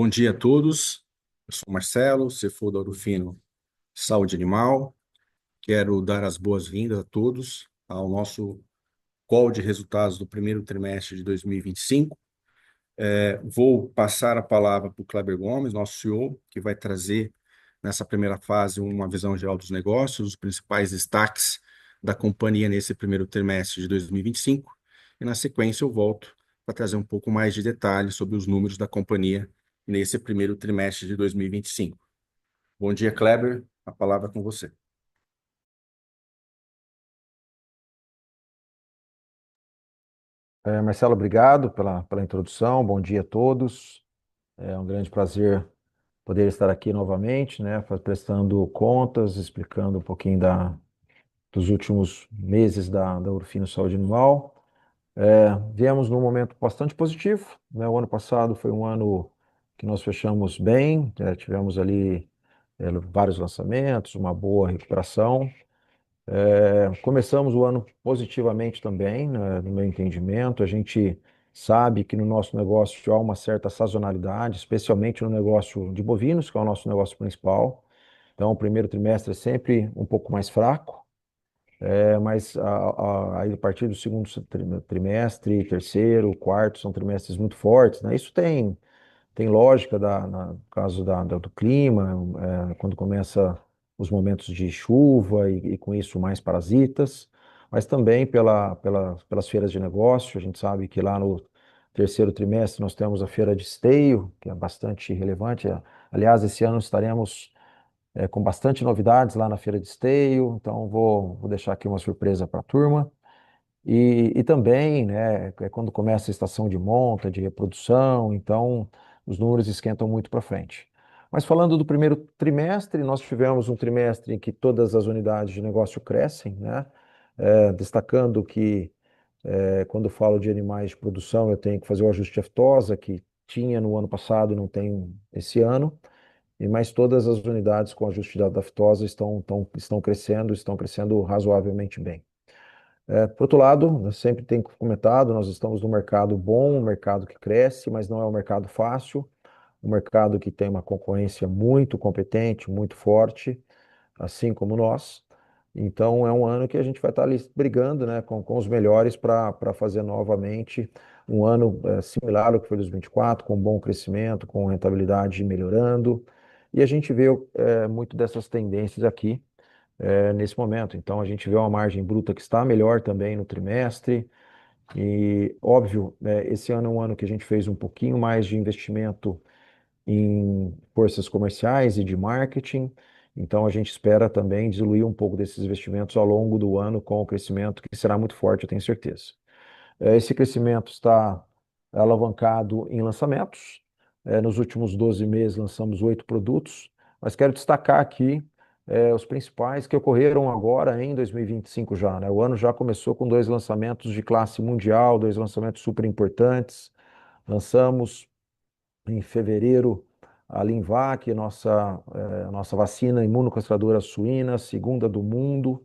Bom dia a todos. Eu sou Marcelo, CFO da Ouro Fino Saúde Animal. Quero dar as boas-vindas a todos ao nosso call de resultados do primeiro trimestre de 2025. Vou passar a palavra para o Kleber Gomes, nosso CEO, que vai trazer nessa primeira fase uma visão geral dos negócios, os principais destaques da companhia nesse primeiro trimestre de 2025. E na sequência eu volto para trazer um pouco mais de detalhes sobre os números da companhia nesse primeiro trimestre de 2025. Bom dia, Kleber. A palavra é com você. Marcelo, obrigado pela introdução. Bom dia a todos. É um grande prazer poder estar aqui novamente, né, prestando contas, explicando um pouquinho dos últimos meses da Urfino Saúde Animal. Viemos num momento bastante positivo, né? O ano passado foi um ano que nós fechamos bem, tivemos ali vários lançamentos, uma boa recuperação. Começamos o ano positivamente também, né, no meu entendimento. A gente sabe que no nosso negócio há uma certa sazonalidade, especialmente no negócio de bovinos, que é o nosso negócio principal. Então, o primeiro trimestre é sempre um pouco mais fraco, mas aí a partir do segundo trimestre, terceiro, quarto, são trimestres muito fortes, né? Isso tem lógica no caso do clima, quando começa os momentos de chuva e com isso mais parasitas, mas também pelas feiras de negócio. A gente sabe que lá no terceiro trimestre nós temos a feira de esteio, que é bastante relevante. Aliás, esse ano estaremos com bastante novidades lá na feira de esteio, então vou deixar aqui uma surpresa para a turma. E também, né, é quando começa a estação de monta, de reprodução, então os números esquentam muito para frente. Mas falando do primeiro trimestre, nós tivemos um trimestre em que todas as unidades de negócio crescem, né? Destacando que quando falo de animais de produção, eu tenho que fazer o ajuste de aftosa, que tinha no ano passado e não tem esse ano, mas todas as unidades com ajuste da aftosa estão crescendo razoavelmente bem. Por outro lado, eu sempre tenho comentado, nós estamos num mercado bom, um mercado que cresce, mas não é um mercado fácil, um mercado que tem uma concorrência muito competente, muito forte, assim como nós. Então, é um ano que a gente vai estar ali brigando, né, com os melhores para fazer novamente um ano similar ao que foi 2024, com bom crescimento, com rentabilidade melhorando. E a gente vê muito dessas tendências aqui nesse momento. Então, a gente vê uma margem bruta que está melhor também no trimestre. E, óbvio, esse ano é um ano que a gente fez um pouquinho mais de investimento em forças comerciais e de marketing. Então, a gente espera também diluir um pouco desses investimentos ao longo do ano com o crescimento que será muito forte, eu tenho certeza. Esse crescimento está alavancado em lançamentos. Nos últimos 12 meses lançamos 8 produtos, mas quero destacar aqui os principais que ocorreram agora em 2025 já, né? O ano já começou com 2 lançamentos de classe mundial, 2 lançamentos super importantes. Lançamos em fevereiro a Linvac, nossa vacina imunocastradora suína, segunda do mundo.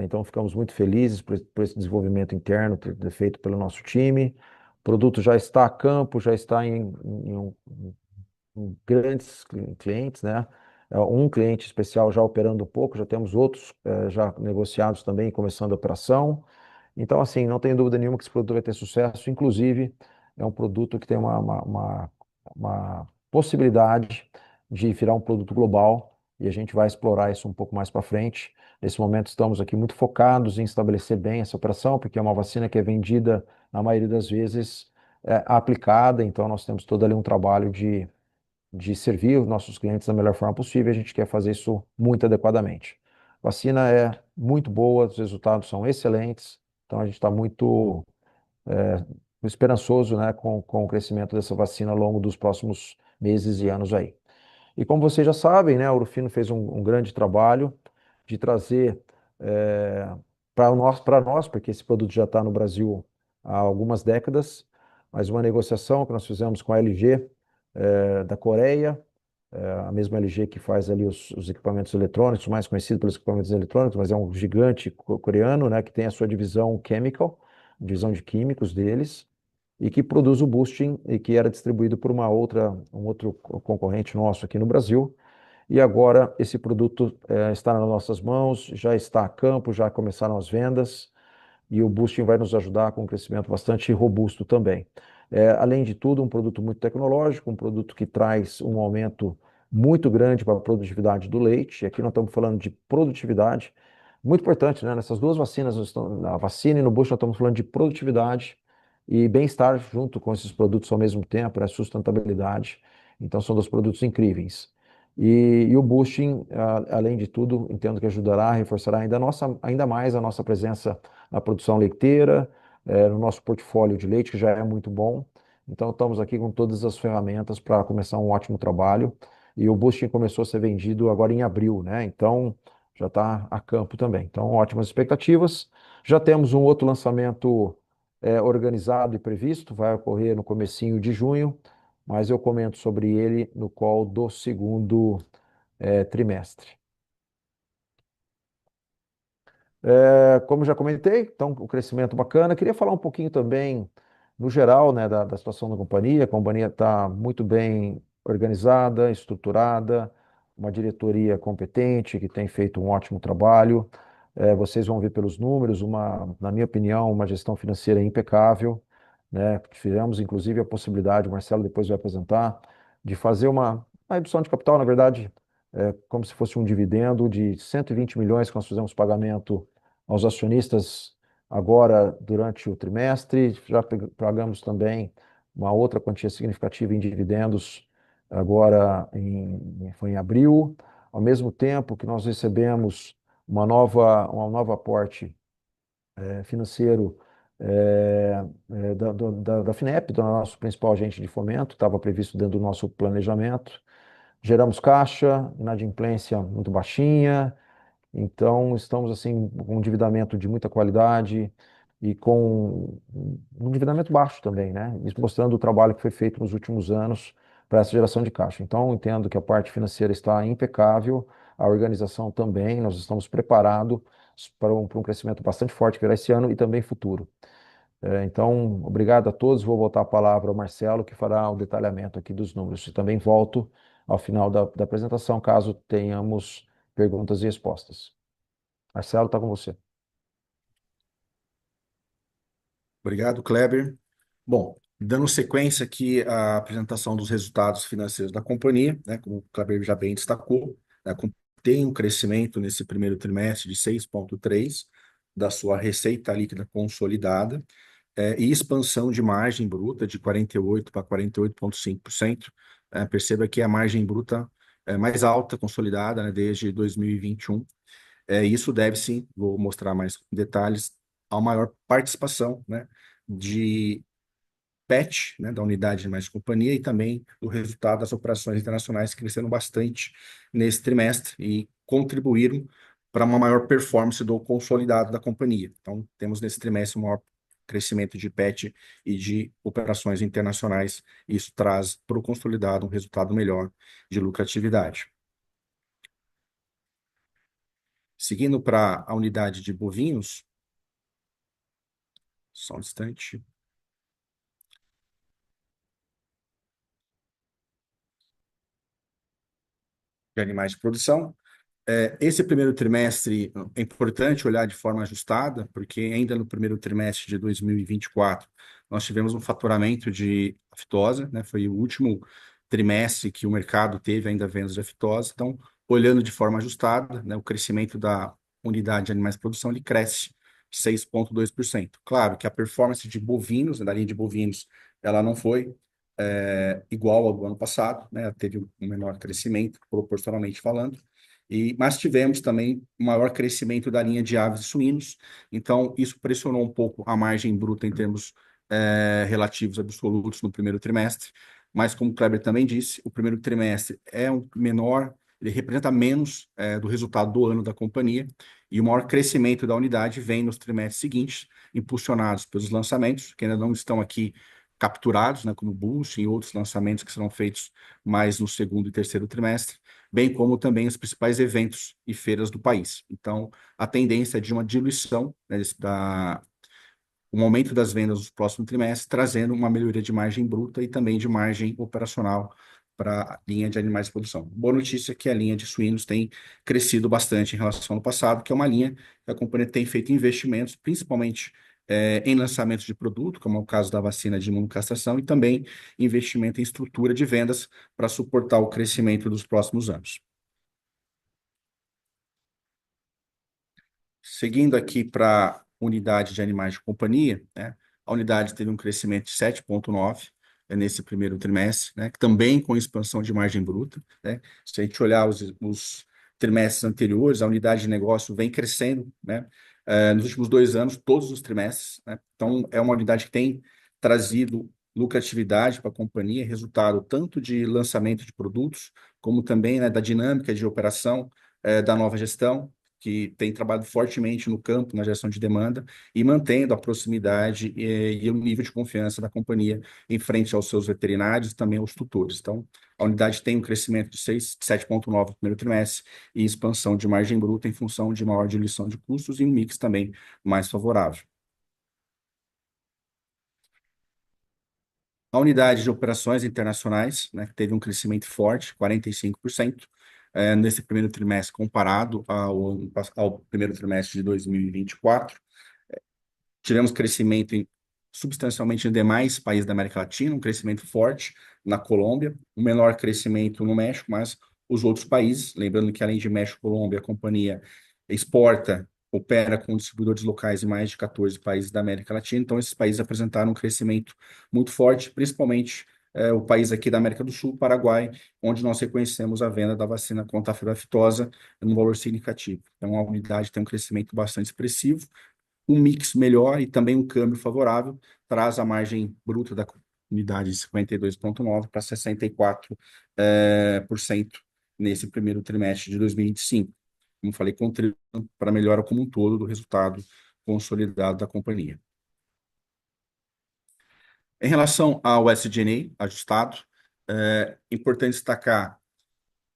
Então, ficamos muito felizes por esse desenvolvimento interno ter feito pelo nosso time. O produto já está a campo, já está em grandes clientes, né? Um cliente especial já operando um pouco, já temos outros já negociados também, começando a operação. Então, assim, não tenho dúvida nenhuma que esse produto vai ter sucesso. Inclusive, é um produto que tem uma possibilidade de virar um produto global e a gente vai explorar isso um pouco mais para frente. Nesse momento, estamos aqui muito focados em estabelecer bem essa operação, porque é uma vacina que é vendida, na maioria das vezes, aplicada. Então, nós temos todo ali um trabalho de servir os nossos clientes da melhor forma possível. A gente quer fazer isso muito adequadamente. A vacina é muito boa, os resultados são excelentes, então a gente está muito esperançoso, né, com o crescimento dessa vacina ao longo dos próximos meses e anos aí. E como vocês já sabem, né, a Urufino fez um grande trabalho de trazer para nós, porque esse produto já está no Brasil há algumas décadas, mas uma negociação que nós fizemos com a LG da Coreia, a mesma LG que faz ali os equipamentos eletrônicos, mais conhecido pelos equipamentos eletrônicos, mas é um gigante coreano, né, que tem a sua divisão chemical, divisão de químicos deles. e que produz o boosting e que era distribuído por um outro concorrente nosso aqui no Brasil. E agora esse produto está nas nossas mãos, já está a campo, já começaram as vendas e o boosting vai nos ajudar com um crescimento bastante robusto também. Além de tudo, um produto muito tecnológico, um produto que traz um aumento muito grande para a produtividade do leite. E aqui nós estamos falando de produtividade, muito importante, né? Nessas duas vacinas, na vacina e no boosting, nós estamos falando de produtividade e bem-estar junto com esses produtos ao mesmo tempo, né? Sustentabilidade. Então, são dois produtos incríveis. E o boosting, além de tudo, entendo que ajudará, reforçará ainda mais a nossa presença na produção leiteira, no nosso portfólio de leite, que já é muito bom. Então, estamos aqui com todas as ferramentas para começar um ótimo trabalho. E o boosting começou a ser vendido agora em abril, né? Então, já está a campo também. Então, ótimas expectativas. Já temos um outro lançamento organizado e previsto, vai ocorrer no comecinho de junho, mas eu comento sobre ele no call do segundo trimestre. Como já comentei, então o crescimento bacana. Queria falar um pouquinho também, no geral, né, da situação da companhia. A companhia está muito bem organizada, estruturada, uma diretoria competente que tem feito um ótimo trabalho. Vocês vão ver pelos números, na minha opinião, uma gestão financeira impecável, né? Tivemos, inclusive, a possibilidade, o Marcelo depois vai apresentar, de fazer uma redução de capital, na verdade, como se fosse um dividendo de 120 milhões que nós fizemos pagamento aos acionistas agora durante o trimestre. Já pagamos também uma outra quantia significativa em dividendos agora foi em abril, ao mesmo tempo que nós recebemos uma nova aporte financeiro da FINEP, do nosso principal agente de fomento, estava previsto dentro do nosso planejamento. Geramos caixa, inadimplência muito baixinha, então, estamos assim com um endividamento de muita qualidade e com um endividamento baixo também, né? Isso mostrando o trabalho que foi feito nos últimos anos para essa geração de caixa. Então, entendo que a parte financeira está impecável, a organização também, nós estamos preparados para um crescimento bastante forte que virá esse ano e também futuro. Então, obrigado a todos. Vou voltar a palavra ao Marcelo, que fará o detalhamento aqui dos números. E também volto ao final da apresentação, caso tenhamos perguntas e respostas. Marcelo, está com você. Obrigado, Kleber. Bom, dando sequência aqui à apresentação dos resultados financeiros da companhia, né, como o Kleber já bem destacou, né, tem um crescimento nesse primeiro trimestre de 6,3% da sua receita líquida consolidada, e expansão de margem bruta de 48% para 48,5%. Perceba que a margem bruta é mais alta, consolidada, né, desde 2021. Isso deve sim, vou mostrar mais detalhes, a maior participação, né, de PET, né, da unidade de mais companhia, e também o resultado das operações internacionais que cresceram bastante nesse trimestre e contribuíram para uma maior performance do consolidado da companhia. Então, temos nesse trimestre um maior crescimento de PET e de operações internacionais. Isso traz para o consolidado um resultado melhor de lucratividade. Seguindo para a unidade de bovinos, só um instante. De animais de produção. Esse primeiro trimestre é importante olhar de forma ajustada, porque ainda no primeiro trimestre de 2024 nós tivemos um faturamento de aftosa, né? Foi o último trimestre que o mercado teve ainda vendas de aftosa. Então, olhando de forma ajustada, né, o crescimento da unidade de animais de produção ele cresce 6,2%. Claro que a performance de bovinos, né, da linha de bovinos, ela não foi igual ao do ano passado, né? Teve um menor crescimento, proporcionalmente falando. Mas tivemos também um maior crescimento da linha de aves e suínos, então isso pressionou um pouco a margem bruta em termos relativos absolutos no primeiro trimestre, mas como o Kleber também disse, o primeiro trimestre é um menor, ele representa menos do resultado do ano da companhia, e o maior crescimento da unidade vem nos trimestres seguintes, impulsionados pelos lançamentos, que ainda não estão aqui capturados, né, como Boost e outros lançamentos que serão feitos mais no segundo e terceiro trimestre, bem como também os principais eventos e feiras do país. Então, a tendência é de uma diluição, né, um aumento das vendas nos próximos trimestres, trazendo uma melhoria de margem bruta e também de margem operacional para a linha de animais de produção. Boa notícia é que a linha de suínos tem crescido bastante em relação ao passado, que é uma linha que a companhia tem feito investimentos, principalmente em lançamentos de produto, como é o caso da vacina de imunocastração, e também investimento em estrutura de vendas para suportar o crescimento dos próximos anos. Seguindo aqui para a unidade de animais de companhia, né, a unidade teve um crescimento de 7,9 nesse primeiro trimestre, né, também com expansão de margem bruta. Né. Se a gente olhar os trimestres anteriores, a unidade de negócio vem crescendo, né, nos últimos 2 anos, todos os trimestres. Né. Então, é uma unidade que tem trazido lucratividade para a companhia, resultado tanto de lançamento de produtos, como também, né, da dinâmica de operação da nova gestão, que tem trabalhado fortemente no campo, na gestão de demanda, e mantendo a proximidade e o nível de confiança da companhia em frente aos seus veterinários e também aos tutores. Então, a unidade tem um crescimento de 7,9 no primeiro trimestre e expansão de margem bruta em função de maior diluição de custos e um mix também mais favorável. A unidade de operações internacionais, né, teve um crescimento forte, 45%, nesse primeiro trimestre comparado ao primeiro trimestre de 2024. Tivemos crescimento substancialmente em demais países da América Latina, um crescimento forte na Colômbia, um menor crescimento no México, mas os outros países, lembrando que além de México e Colômbia, a companhia exporta, opera com distribuidores locais em mais de 14 países da América Latina, então esses países apresentaram um crescimento muito forte, principalmente o país aqui da América do Sul, Paraguai, onde nós reconhecemos a venda da vacina contra a febre aftosa num valor significativo. Então, a unidade tem um crescimento bastante expressivo, um mix melhor e também um câmbio favorável, traz a margem bruta da unidade de 52,9% para 64% por cento nesse primeiro trimestre de 2025. Como falei, contribuindo para a melhora como um todo do resultado consolidado da companhia. Em relação ao SG&A ajustado, é importante destacar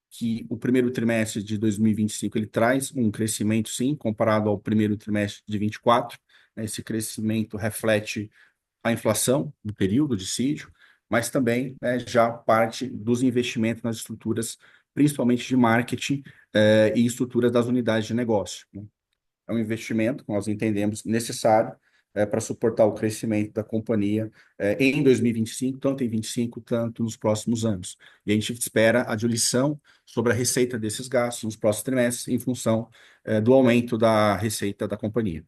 que o primeiro trimestre de 2025 ele traz um crescimento, sim, comparado ao primeiro trimestre de 24. Esse crescimento reflete a inflação do período de sítio, mas também, né, já parte dos investimentos nas estruturas, principalmente de marketing e estruturas das unidades de negócio. Né? É um investimento que nós entendemos necessário para suportar o crescimento da companhia em 2025, tanto em 25, tanto nos próximos anos. E a gente espera a diluição sobre a receita desses gastos nos próximos trimestres, em função do aumento da receita da companhia.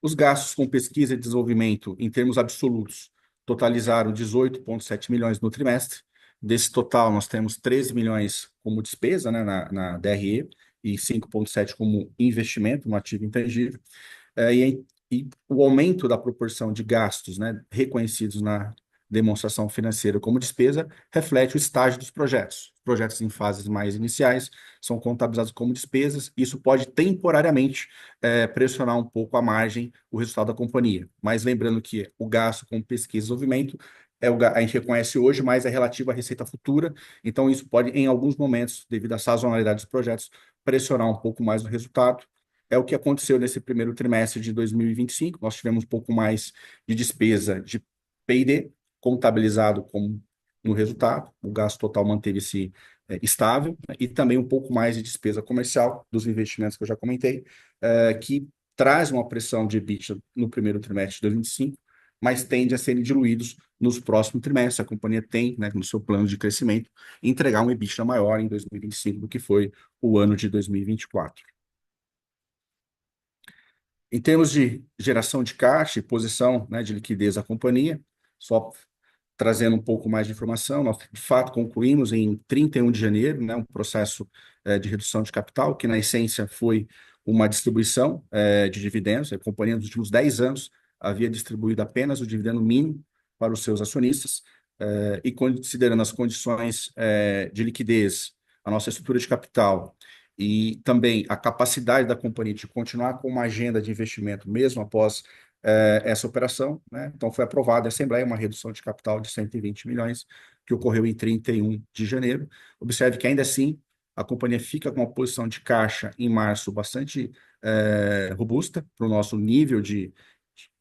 Os gastos com pesquisa e desenvolvimento, em termos absolutos, totalizaram 18,7 milhões no trimestre. Desse total, nós temos 13 milhões como despesa, né, na DRE e 5,7 como investimento no ativo intangível. E o aumento da proporção de gastos, né, reconhecidos na demonstração financeira como despesa reflete o estágio dos projetos. Projetos em fases mais iniciais são contabilizados como despesas. Isso pode temporariamente pressionar um pouco a margem, o resultado da companhia. Mas lembrando que o gasto com pesquisa e desenvolvimento a gente reconhece hoje, mas é relativo à receita futura. Então, isso pode, em alguns momentos, devido à sazonalidade dos projetos, pressionar um pouco mais o resultado. É o que aconteceu nesse primeiro trimestre de 2025. Nós tivemos um pouco mais de despesa de P&D, contabilizado como no resultado. O gasto total manteve-se estável, né, e também um pouco mais de despesa comercial dos investimentos que eu já comentei, que traz uma pressão de EBITDA no primeiro trimestre de 2025, mas tende a serem diluídos nos próximos trimestres. A companhia tem, né, no seu plano de crescimento, entregar um EBITDA maior em 2025 do que foi o ano de 2024. Em termos de geração de caixa e posição, né, de liquidez da companhia, só trazendo um pouco mais de informação, nós de fato concluímos em 31 de janeiro, né, um processo de redução de capital, que na essência foi uma distribuição de dividendos. A companhia nos últimos 10 anos havia distribuído apenas o dividendo mínimo para os seus acionistas, e considerando as condições de liquidez, a nossa estrutura de capital e também a capacidade da companhia de continuar com uma agenda de investimento mesmo após essa operação, né? Então, foi aprovada em Assembleia uma redução de capital de 120 milhões, que ocorreu em 31 de janeiro. Observe que, ainda assim, a companhia fica com uma posição de caixa em março bastante robusta para o nosso nível de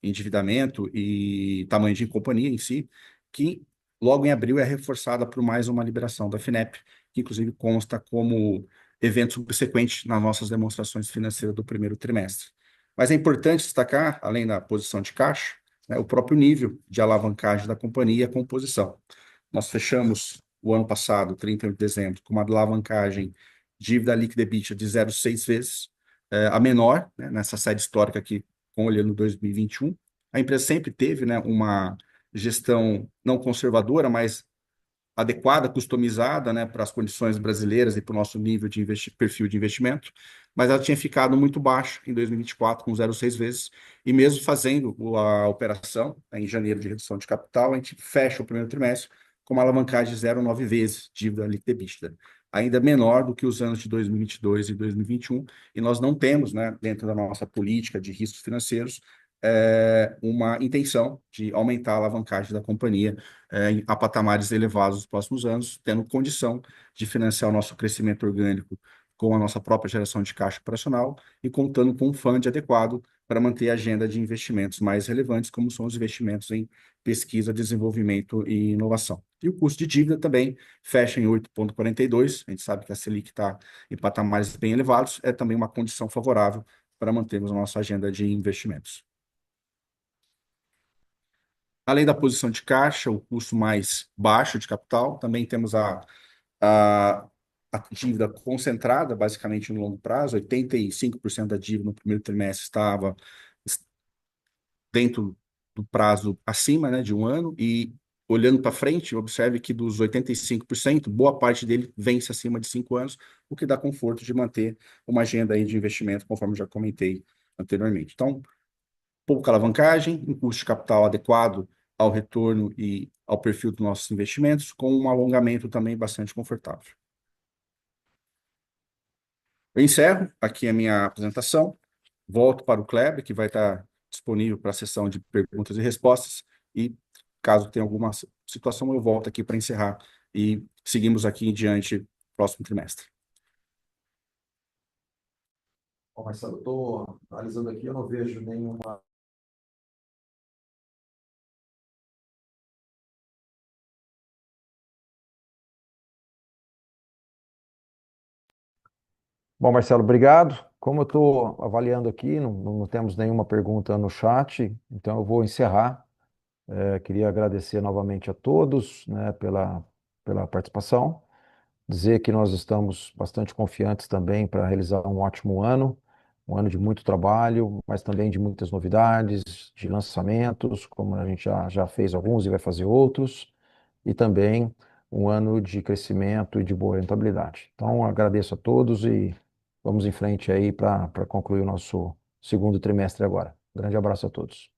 endividamento e tamanho de companhia em si, que logo em abril é reforçada por mais uma liberação da Finep, que inclusive consta como evento subsequente nas nossas demonstrações financeiras do primeiro trimestre. Mas é importante destacar, além da posição de caixa, né, o próprio nível de alavancagem da companhia e a composição. Nós fechamos o ano passado, 31 de dezembro, com uma alavancagem dívida líquida EBITDA de 0,6 vezes, a menor, né, nessa série histórica aqui, com olhando 2021. A empresa sempre teve, né, uma gestão não conservadora, mas adequada, customizada, né, para as condições brasileiras e para o nosso nível de perfil de investimento, mas ela tinha ficado muito baixa em 2024, com 0,6 vezes, e mesmo fazendo a operação, né, em janeiro de redução de capital, a gente fecha o primeiro trimestre com uma alavancagem de 0,9 vezes dívida líquida EBITDA, ainda menor do que os anos de 2022 e 2021, e nós não temos, né, dentro da nossa política de riscos financeiros, uma intenção de aumentar a alavancagem da companhia a patamares elevados nos próximos anos, tendo condição de financiar o nosso crescimento orgânico com a nossa própria geração de caixa operacional e contando com um fundo adequado para manter a agenda de investimentos mais relevantes, como são os investimentos em pesquisa, desenvolvimento e inovação. E o custo de dívida também fecha em 8,42. A gente sabe que a Selic está em patamares bem elevados, é também uma condição favorável para mantermos a nossa agenda de investimentos. Além da posição de caixa, o custo mais baixo de capital, também temos a, a dívida concentrada, basicamente no longo prazo. 85% da dívida no primeiro trimestre estava dentro do prazo acima, né, de um ano, e olhando para frente, observe que dos 85%, boa parte dele vence acima de 5 anos, o que dá conforto de manter uma agenda aí de investimento, conforme já comentei anteriormente. Então, pouca alavancagem, um custo de capital adequado ao retorno e ao perfil dos nossos investimentos, com um alongamento também bastante confortável. Eu encerro aqui a minha apresentação, volto para o Kleber, que vai estar disponível para a sessão de perguntas e respostas, e caso tenha alguma situação, eu volto aqui para encerrar e seguimos aqui em diante no próximo trimestre. Bom, Marcelo, estou analisando aqui, eu não vejo nenhuma. Bom, Marcelo, obrigado. Como eu estou avaliando aqui, não temos nenhuma pergunta no chat, então eu vou encerrar. Queria agradecer novamente a todos, né, pela participação. Dizer que nós estamos bastante confiantes também para realizar um ano de muito trabalho, mas também de muitas novidades, de lançamentos, como a gente já fez alguns e vai fazer outros, e também um ano de crescimento e de boa rentabilidade. Então, agradeço a todos e vamos em frente aí para concluir o nosso segundo trimestre agora. Grande abraço a todos.